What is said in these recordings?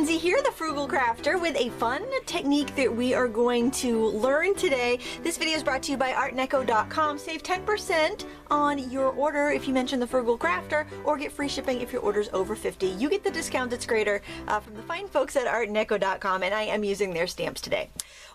Lindsay here, the Frugal Crafter, with a fun technique that we are going to learn today. This video is brought to you by artneco.com. Save 10% on your order if you mention the Frugal Crafter, or get free shipping if your order's over 50. You get the discount that's greater from the fine folks at artneco.com, and I am using their stamps today.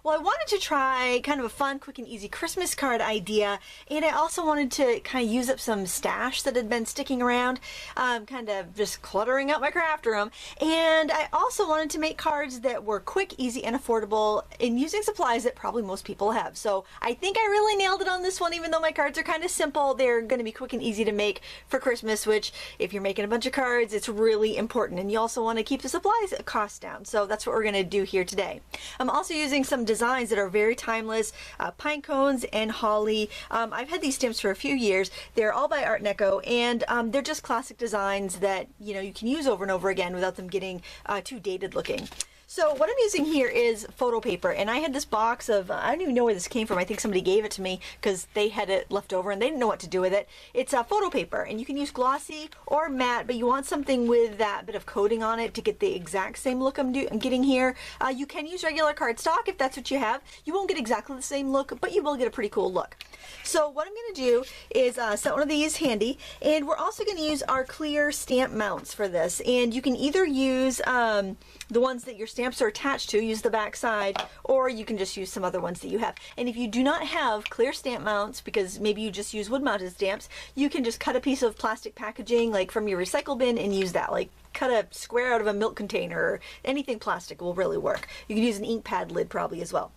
Well, I wanted to try kind of a fun, quick, and easy Christmas card idea, and I also wanted to kind of use up some stash that had been sticking around, kind of just cluttering up my craft room. And I also wanted to make cards that were quick, easy, and affordable in using supplies that probably most people have. So I think I really nailed it on this one, even though my cards are kind of simple. They're going to be quick and easy to make for Christmas, which if you're making a bunch of cards, it's really important. And you also want to keep the supplies cost down. So that's what we're going to do here today. I'm also using some designs that are very timeless, pine cones and holly. I've had these stamps for a few years. They're all by Art Deco, and they're just classic designs that you can use over and over again without them getting too dated looking. So what I'm using here is photo paper, and I had this box of, I don't even know where this came from. I think somebody gave it to me because they had it left over and they didn't know what to do with it. It's photo paper, and you can use glossy or matte, but you want something with that bit of coating on it to get the exact same look I'm getting here. You can use regular cardstock if that's what you have. You won't get exactly the same look, but you will get a pretty cool look. So what I'm going to do is set one of these handy, and we're also going to use our clear stamp mounts for this. And you can either use the ones that your stamps are attached to, use the back side, or you can just use some other ones that you have. And if you do not have clear stamp mounts, because maybe you just use wood mounted stamps, you can just cut a piece of plastic packaging like from your recycle bin and use that. Like cut a square out of a milk container, or anything plastic will really work. You can use an ink pad lid probably as well.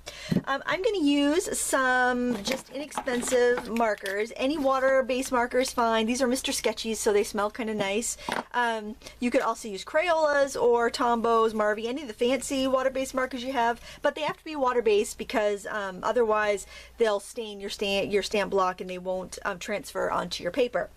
I'm going to use some just inexpensive markers. Any water-based marker is fine. These are Mr. Sketchy's, so they smell kind of nice. You could also use Crayolas or Tombows, Marvy, any of the fancy water-based markers you have, but they have to be water-based because otherwise they'll stain your stamp block and they won't transfer onto your paper.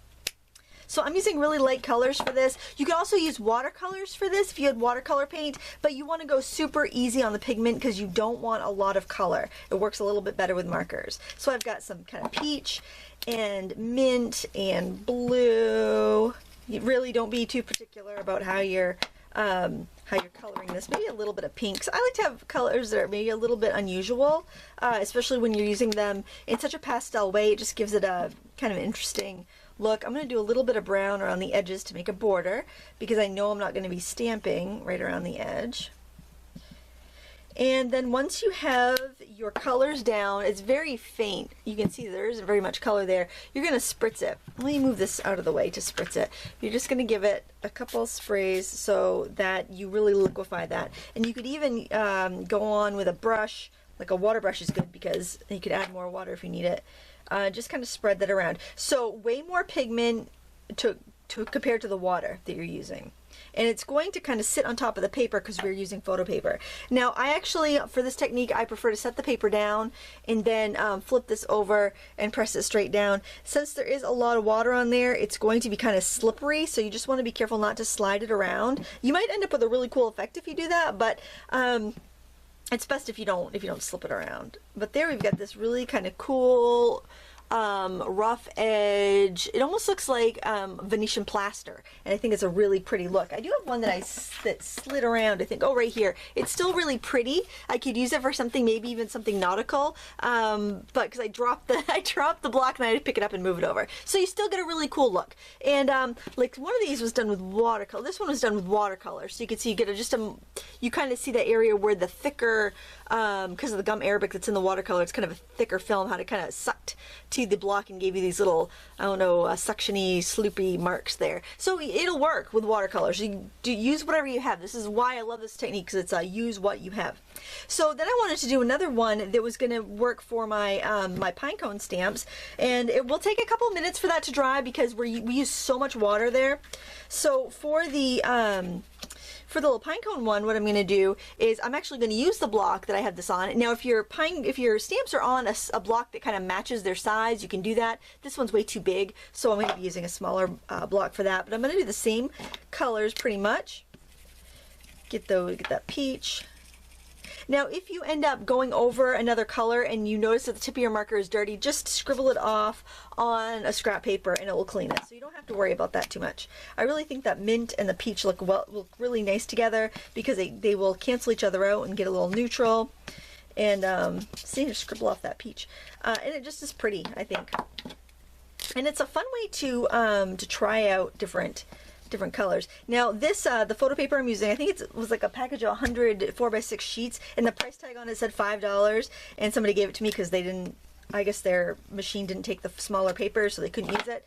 So I'm using really light colors for this. You can also use watercolors for this if you had watercolor paint, but you want to go super easy on the pigment because you don't want a lot of color. It works a little bit better with markers. So I've got some kind of peach and mint and blue. You really don't be too particular about how you're coloring this. Maybe a little bit of pinks. I like to have colors that are maybe a little bit unusual, especially when you're using them in such a pastel way. It just gives it a kind of interesting look. I'm going to do a little bit of brown around the edges to make a border because I know I'm not going to be stamping right around the edge. And then once you have your colors down, it's very faint. You can see there isn't very much color there. You're going to spritz it. Let me move this out of the way to spritz it. You're just going to give it a couple sprays so that you really liquefy that. And you could even go on with a brush, like a water brush is good because you could add more water if you need it. Just kind of spread that around. So way more pigment compared to the water that you're using. And it's going to kind of sit on top of the paper because we're using photo paper. Now I actually, for this technique, I prefer to set the paper down and then flip this over and press it straight down. Since there is a lot of water on there, it's going to be kind of slippery, so you just want to be careful not to slide it around. You might end up with a really cool effect if you do that, but it's best if you don't slip it around. But there we've got this really kind of cool rough edge. It almost looks like Venetian Plaster, and I think it's a really pretty look. I do have one that that slid around, I think. Oh, right here. It's still really pretty. I could use it for something, maybe even something nautical, but because I dropped the block and I had to pick it up and move it over. So you still get a really cool look. And like one of these was done with watercolor. This one was done with watercolor, so you can see you get you kind of see that area where the thicker, because of the gum arabic that's in the watercolor, it's kind of a thicker film, how it kind of sucked to the block and gave you these little, I don't know, suctiony, sloopy marks there. So it'll work with watercolors. You use whatever you have. This is why I love this technique, because it's use what you have. So then I wanted to do another one that was going to work for my my pinecone stamps, and it will take a couple minutes for that to dry because we use so much water there. So for the little pinecone one, what I'm going to do is I'm actually going to use the block that I have this on. Now, if your stamps are on a block that kind of matches their size, you can do that. This one's way too big, so I'm going to be using a smaller block for that. But I'm going to do the same colors pretty much. Get that peach, Now, if you end up going over another color and you notice that the tip of your marker is dirty, just scribble it off on a scrap paper and it will clean it. So you don't have to worry about that too much. I really think that mint and the peach look really nice together because they will cancel each other out and get a little neutral. And see, just scribble off that peach. And it just is pretty, I think. And it's a fun way to try out different colors. Now this, the photo paper I'm using, I think it was like a package of 100 4x6 sheets, and the price tag on it said $5, and somebody gave it to me because they didn't, I guess their machine didn't take the smaller paper, so they couldn't use it.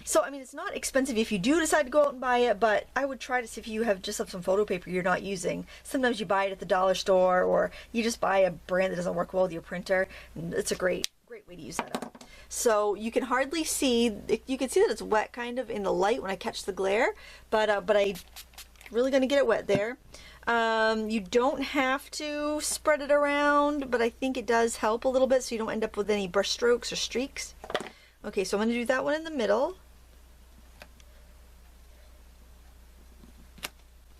So I mean, it's not expensive if you do decide to go out and buy it, but I would try to see if you have some photo paper you're not using. Sometimes you buy it at the dollar store, or you just buy a brand that doesn't work well with your printer, and it's a great way to use that up. So you can hardly see, you can see that it's wet kind of in the light when I catch the glare, but I really going to get it wet there. You don't have to spread it around, but I think it does help a little bit so you don't end up with any brush strokes or streaks. Okay, so I'm going to do that one in the middle.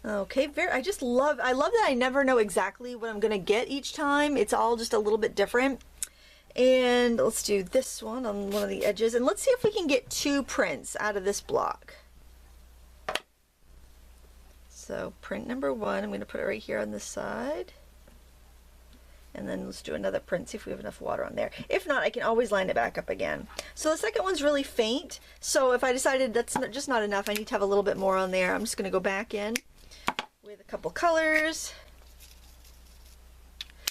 Okay, I love that I never know exactly what I'm going to get each time. It's all just a little bit different. And let's do this one on one of the edges, and let's see if we can get 2 prints out of this block. So print number 1, I'm going to put it right here on this side, and then let's do another print, see if we have enough water on there. If not, I can always line it back up again. So the second one's really faint, so if I decided that's just not enough, I need to have a little bit more on there, I'm just going to go back in with a couple colors.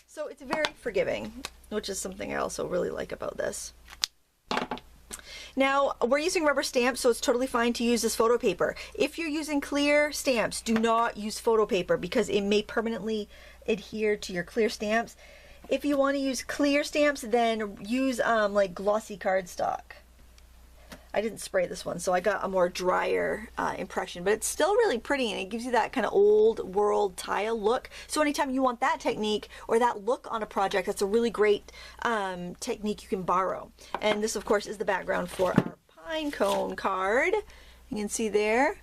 So it's very forgiving, which is something I also really like about this. Now, we're using rubber stamps, so it's totally fine to use this photo paper. If you're using clear stamps, do not use photo paper because it may permanently adhere to your clear stamps. If you want to use clear stamps, then use like glossy cardstock. I didn't spray this one, so I got a more drier impression, but it's still really pretty, and it gives you that kind of old world tile look. So anytime you want that technique or that look on a project, that's a really great technique you can borrow. And this, of course, is the background for our pine cone card. You can see there.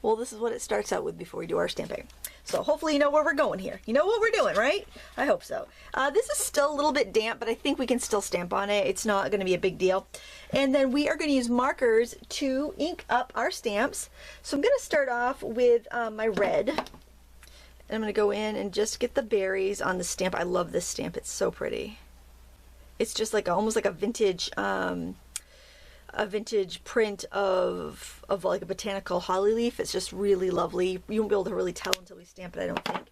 Well, this is what it starts out with before we do our stamping. So hopefully you know where we're going here. You know what we're doing, right? I hope so. This is still a little bit damp, but I think we can still stamp on it. It's not going to be a big deal. And then we are going to use markers to ink up our stamps. So I'm going to start off with my red. And I'm going to go in and just get the berries on the stamp. I love this stamp. It's so pretty. It's just like almost like a vintage print of like a botanical holly leaf. It's just really lovely. You won't be able to really tell until we stamp it, I don't think.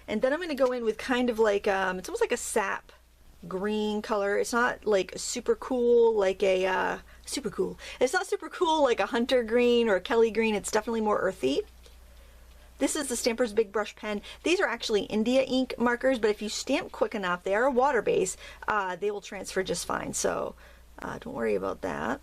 And then I'm going to go in with kind of like it's almost like a sap green color. It's not like super cool like a super cool. It's not super cool like a hunter green or a Kelly green. It's definitely more earthy. This is the Stampers Big Brush Pen. These are actually India ink markers, but if you stamp quick enough, they are a water base. They will transfer just fine. So don't worry about that.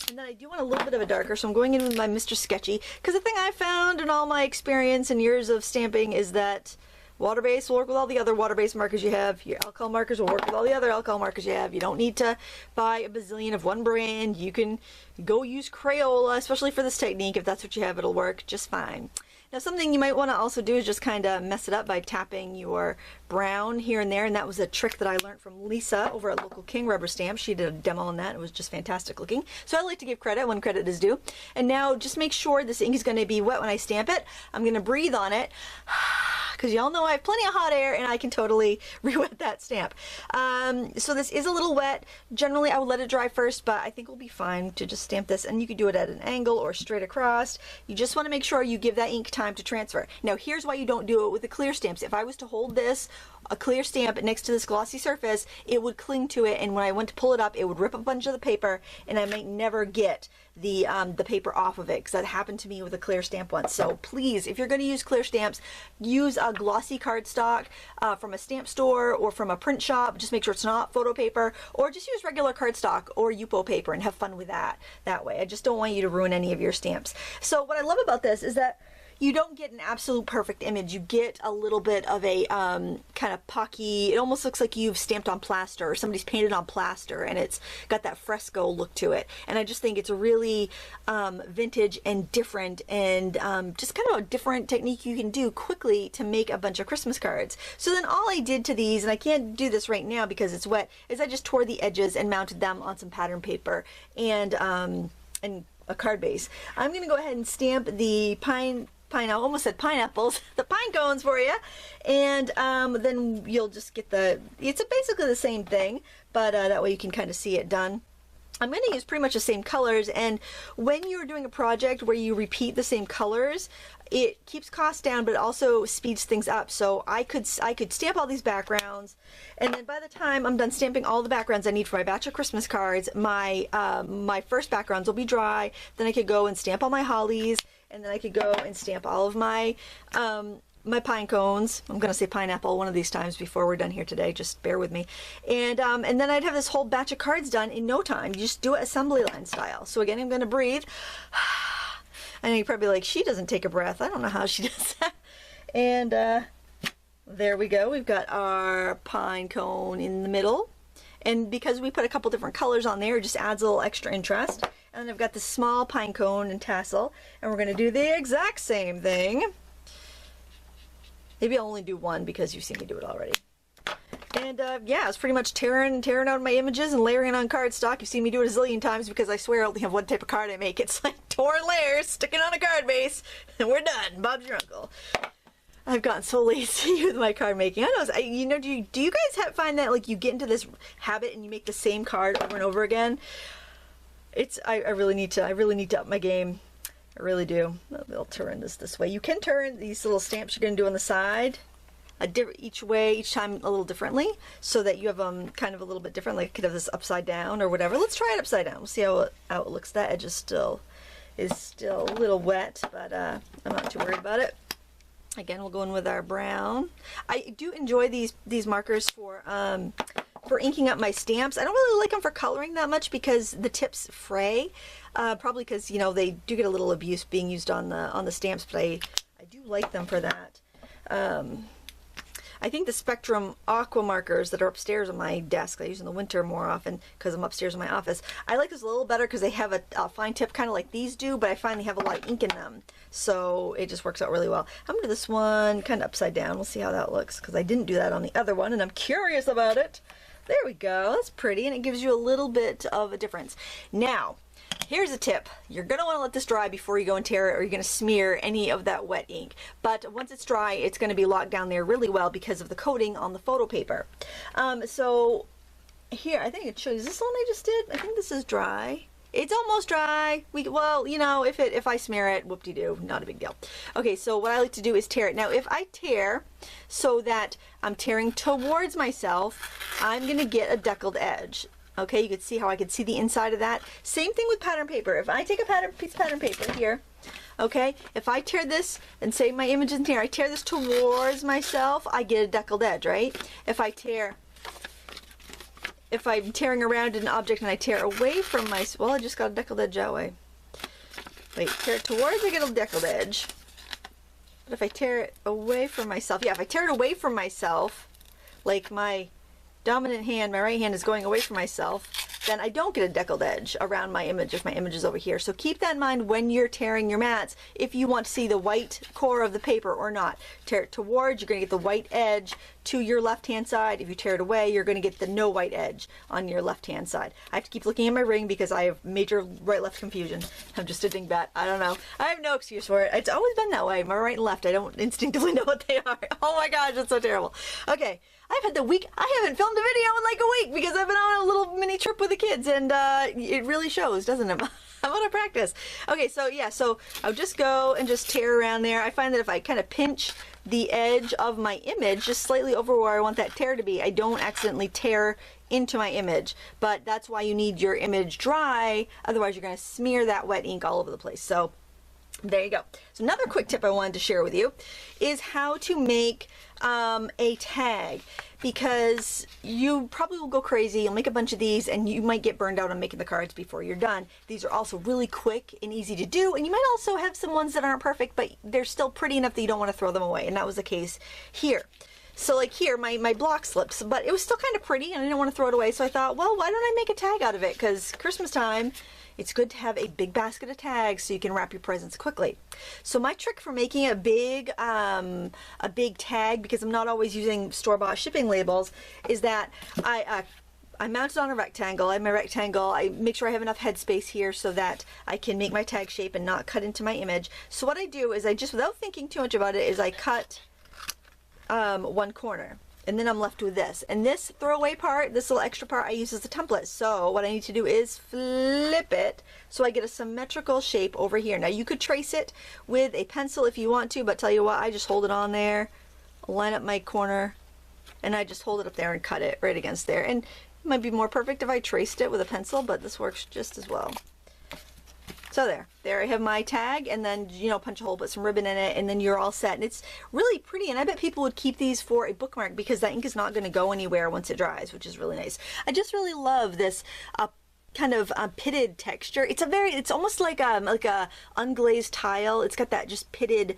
And then I do want a little bit of a darker, so I'm going in with my Mr. Sketchy, because the thing I found in all my experience and years of stamping is that water-based will work with all the other water-based markers you have. Your alcohol markers will work with all the other alcohol markers you have. You don't need to buy a bazillion of one brand. You can go use Crayola, especially for this technique. If that's what you have, it'll work just fine. Now, something you might want to also do is just kind of mess it up by tapping your brown here and there, and that was a trick that I learned from Lisa over at Local King Rubber Stamp. She did a demo on that. It was just fantastic looking. So I like to give credit when credit is due. And now just make sure this ink is going to be wet when I stamp it. I'm going to breathe on it because y'all know I have plenty of hot air and I can totally re-wet that stamp. So this is a little wet. Generally, I would let it dry first, but I think we'll be fine to just stamp this, and you could do it at an angle or straight across. You just want to make sure you give that ink time to transfer. Now, here's why you don't do it with the clear stamps. If I was to hold this, a clear stamp next to this glossy surface, it would cling to it, and when I went to pull it up, it would rip a bunch of the paper, and I might never get the paper off of it, because that happened to me with a clear stamp once. So please, if you're going to use clear stamps, use a glossy cardstock from a stamp store or from a print shop. Just make sure it's not photo paper, or just use regular cardstock or Yupo paper and have fun with that way. I just don't want you to ruin any of your stamps. So what I love about this is that you don't get an absolute perfect image. You get a little bit of a kind of pocky, it almost looks like you've stamped on plaster or somebody's painted on plaster, and it's got that fresco look to it. And I just think it's a really vintage and different, and just kind of a different technique you can do quickly to make a bunch of Christmas cards. So then all I did to these, and I can't do this right now because it's wet, is I just tore the edges and mounted them on some pattern paper and a card base. I'm going to go ahead and stamp the I almost said pineapples, the pine cones for you, and then you'll just get it's basically the same thing, but that way you can kind of see it done. I'm going to use pretty much the same colors, and when you're doing a project where you repeat the same colors, it keeps costs down, but it also speeds things up. So I could stamp all these backgrounds, and then by the time I'm done stamping all the backgrounds I need for my batch of Christmas cards, my first backgrounds will be dry. Then I could go and stamp all my hollies, and then I could go and stamp all of my my pine cones. I'm gonna say pineapple one of these times before we're done here today, just bear with me. And then I'd have this whole batch of cards done in no time. You just do it assembly line style. So again, I'm gonna breathe. I know you're probably like, she doesn't take a breath. I don't know how she does that. And there we go. We've got our pine cone in the middle. And because we put a couple different colors on there, it just adds a little extra interest. And I've got this small pine cone and tassel. And we're gonna do the exact same thing. Maybe I'll only do one because you've seen me do it already. And yeah, it's pretty much tearing out my images and layering on cardstock. You've seen me do it a zillion times because I swear I only have one type of card I make. It's like torn layers, sticking on a card base, and we're done. Bob's your uncle. I've gotten so lazy with my card making. I know, you know, do you guys find that like you get into this habit and you make the same card over and over again? I really need to up my game. I really do. I'll turn this way. You can turn these little stamps you're going to do on the side each time a little differently, so that you have kind of a little bit different. Like I could have this upside down or whatever. Let's try it upside down. We'll see how it looks. That edge is still a little wet, but I'm not too worried about it. Again, we'll go in with our brown. I do enjoy these markers for inking up my stamps. I don't really like them for coloring that much because the tips fray. Probably because, you know, they do get a little abuse being used on the stamps, but I do like them for that. I think the Spectrum Aqua markers that are upstairs on my desk, I use in the winter more often because I'm upstairs in my office. I like this a little better because they have a fine tip kind of like these do, but I find they have a lot of ink in them. So it just works out really well. I'm going to do this one kind of upside down. We'll see how that looks because I didn't do that on the other one and I'm curious about it. There we go. That's pretty, and it gives you a little bit of a difference. Now, here's a tip. You're going to want to let this dry before you go and tear it, or you're going to smear any of that wet ink. But once it's dry, it's going to be locked down there really well because of the coating on the photo paper. So here, I think it shows. Is this the one I just did? I think this is dry. It's almost dry. Well, you know, if I smear it, whoop-de-doo, not a big deal. Okay, so what I like to do is tear it. Now, if I tear so that I'm tearing towards myself, I'm going to get a deckled edge. Okay, you can see how I can see the inside of that. Same thing with pattern paper. If I take a piece of pattern paper here, okay, if I tear this and say my image isn't here, I tear this towards myself, I get a deckled edge, right? If I'm tearing around an object and I tear away from well, I just got a deckled edge that way. Wait, tear it towards, I get a deckled edge. But if I tear it away from myself, yeah, if I tear it away from myself, like my dominant hand, my right hand is going away from myself, then I don't get a deckled edge around my image if my image is over here. So keep that in mind when you're tearing your mats, if you want to see the white core of the paper or not. Tear it towards, you're going to get the white edge to your left hand side. If you tear it away, you're going to get the no white edge on your left hand side. I have to keep looking at my ring because I have major right-left confusion. I'm just a dingbat. I don't know. I have no excuse for it. It's always been that way. My right and left, I don't instinctively know what they are. Oh my gosh, it's so terrible. Okay. I've had I haven't filmed a video in like a week because I've been on a little mini trip with the kids, and it really shows, doesn't it? I'm out of practice. Okay, so yeah, so I'll just go and just tear around there. I find that if I kind of pinch the edge of my image just slightly over where I want that tear to be, I don't accidentally tear into my image. But that's why you need your image dry, otherwise you're going to smear that wet ink all over the place. So There you go. So another quick tip I wanted to share with you is how to make a tag, because you probably will go crazy. You'll make a bunch of these and you might get burned out on making the cards before you're done. These are also really quick and easy to do, and you might also have some ones that aren't perfect, but they're still pretty enough that you don't want to throw them away, and that was the case here. So like here, my block slipped, but it was still kind of pretty and I didn't want to throw it away, so I thought, well, why don't I make a tag out of it? Because Christmas time, it's good to have a big basket of tags so you can wrap your presents quickly. So my trick for making a big tag, because I'm not always using store-bought shipping labels, is that I mount it on a rectangle. I have my rectangle. I make sure I have enough headspace here so that I can make my tag shape and not cut into my image. So what I do is I just, without thinking too much about it, is I cut one corner. And then I'm left with this. And this throwaway part, this little extra part, I use as a template. So what I need to do is flip it so I get a symmetrical shape over here. Now you could trace it with a pencil if you want to, but tell you what, I just hold it on there, line up my corner, and I just hold it up there and cut it right against there. And it might be more perfect if I traced it with a pencil, but this works just as well. So there I have my tag, and then, you know, punch a hole, put some ribbon in it, and then you're all set. And it's really pretty, and I bet people would keep these for a bookmark because that ink is not going to go anywhere once it dries, which is really nice. I just really love this kind of pitted texture. It's almost like a unglazed tile. It's got that just pitted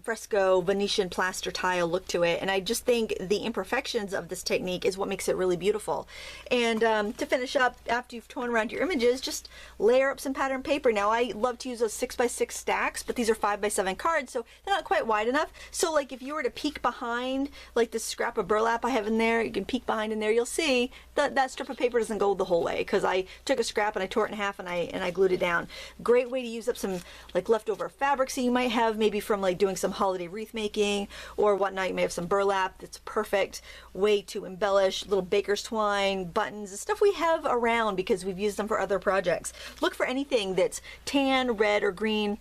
fresco Venetian plaster tile look to it, and I just think the imperfections of this technique is what makes it really beautiful. And to finish up, after you've torn around your images, just layer up some pattern paper. Now I love to use those 6x6 stacks, but these are 5x7 cards, so they're not quite wide enough. So like if you were to peek behind, like this scrap of burlap I have in there, you can peek behind in there, you'll see that that strip of paper doesn't go the whole way, because I took a scrap and I tore it in half and I glued it down. Great way to use up some like leftover fabrics that you might have, maybe from like doing some holiday wreath making or whatnot. You may have some burlap. That's a perfect way to embellish. Little baker's twine, buttons, the stuff we have around because we've used them for other projects. Look for anything that's tan, red, or green,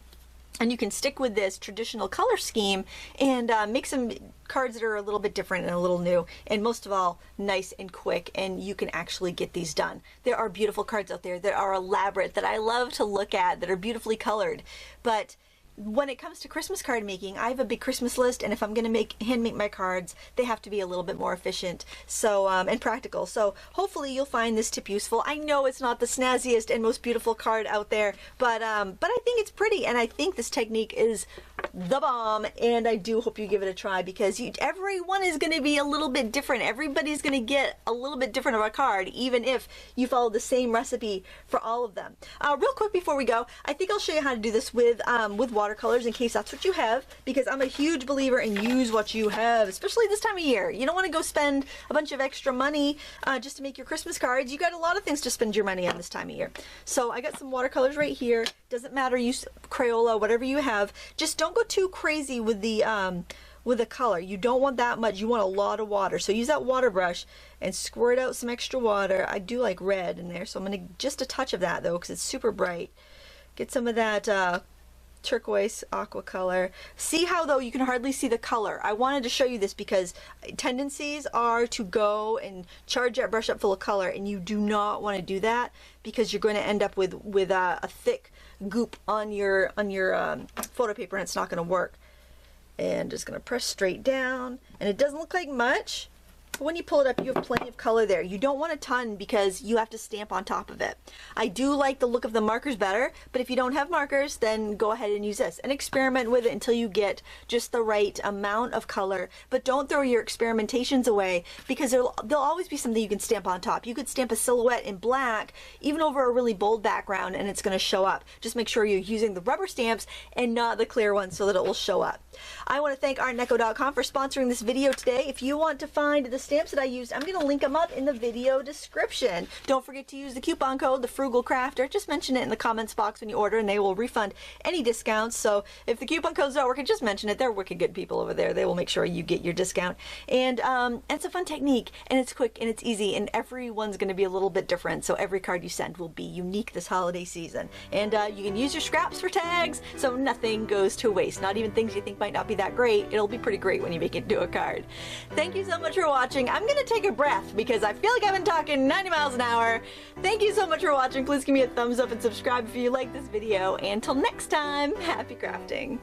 and you can stick with this traditional color scheme and make some cards that are a little bit different and a little new, and most of all, nice and quick, and you can actually get these done. There are beautiful cards out there that are elaborate, that I love to look at, that are beautifully colored, but when it comes to Christmas card making, I have a big Christmas list, and if I'm going to hand make my cards, they have to be a little bit more efficient, so and practical. So hopefully you'll find this tip useful. I know it's not the snazziest and most beautiful card out there, but I think it's pretty, and I think this technique is the bomb, and I do hope you give it a try, because everyone is going to be a little bit different. Everybody's going to get a little bit different of a card, even if you follow the same recipe for all of them. Real quick before we go, I think I'll show you how to do this with watercolors, in case that's what you have, because I'm a huge believer in use what you have, especially this time of year. You don't want to go spend a bunch of extra money just to make your Christmas cards. You got a lot of things to spend your money on this time of year. So I got some watercolors right here. Doesn't matter, use Crayola, whatever you have. Just don't go too crazy with the color. You don't want that much. You want a lot of water. So use that water brush and squirt out some extra water. I do like red in there, so I'm going to just a touch of that though, because it's super bright. Get some of that turquoise aqua color. See how though you can hardly see the color? I wanted to show you this because tendencies are to go and charge that brush up full of color, and you do not want to do that, because you're going to end up with a thick goop on your photo paper, and it's not going to work. And just going to press straight down, and it doesn't look like much, but when you pull it up, you have plenty of color there. You don't want a ton because you have to stamp on top of it. I do like the look of the markers better, but if you don't have markers, then go ahead and use this and experiment with it until you get just the right amount of color. But don't throw your experimentations away, because there'll always be something you can stamp on top. You could stamp a silhouette in black, even over a really bold background, and it's going to show up. Just make sure you're using the rubber stamps and not the clear ones so that it will show up. I want to thank artneco.com for sponsoring this video today. If you want to find the stamps that I used, I'm going to link them up in the video description. Don't forget to use the coupon code, thefrugalcrafter. Just mention it in the comments box when you order, and they will refund any discounts. So if the coupon code's not working, just mention it. They're wicked good people over there. They will make sure you get your discount. And it's a fun technique, and it's quick, and it's easy, and everyone's going to be a little bit different. So every card you send will be unique this holiday season. And you can use your scraps for tags, so nothing goes to waste. Not even things you think might not be that great. It'll be pretty great when you make it into a card. Thank you so much for watching. watching. I'm gonna take a breath because I feel like I've been talking 90 miles an hour. Thank you so much for watching. Please give me a thumbs up and subscribe if you like this video. And until next time, happy crafting.